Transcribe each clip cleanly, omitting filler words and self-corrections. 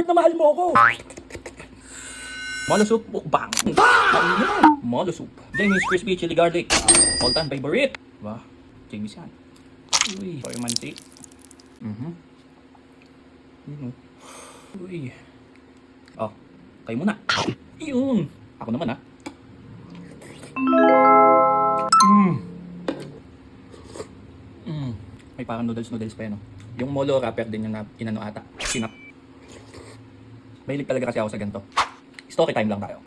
Lord na mahal mo ako. Molo soup mukbang. Molo soup. Jamie's crispy chili garlic. All time favorite. Wah, Jamie's yan. Uy, soy mantik. Uy. Oh, kayo muna. Yun. Ako naman, ha. May parang noodles pa yan, oh. Yung molo wrapper din yung inano ata. Sinap. Mahilig talaga kasi ako sa ganito. Story time lang tayo.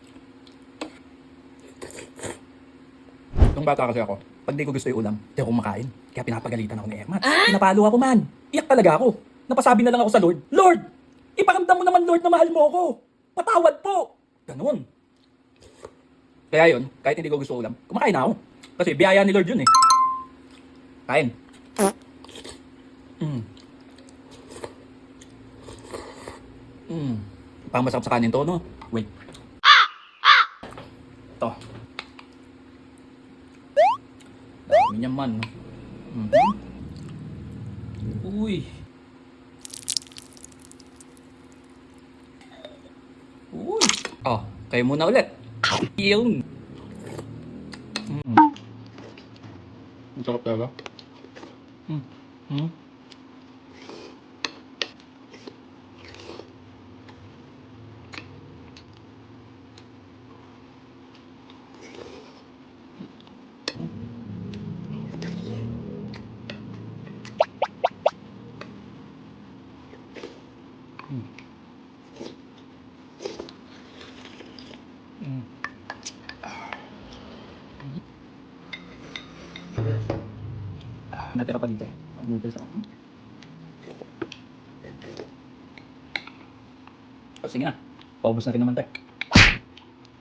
Nung bata kasi ako, pag di ko gusto yung ulam, di ako kumakain. Kaya pinapagalitan ako ni Ermat. Pinapalo ako, man. Iyak talaga ako. Napasabi na lang ako sa Lord, Lord! Iparamdam mo naman, Lord, na mahal mo ako. Patawad po. Ganun. Kaya yun, kahit hindi ko gusto ulam, kumakain na ako. Kasi biyaya ni Lord yun, eh. Kain. Parang masarap sa kanin to, no? Wait. Ito. Dami niya man, no? Uy. Uy. Oh, kayo muna ulit. Yun. Ang sarap talaga. Natira pa dito. Noodles ako. Sige na. Paubos na rin naman tayo.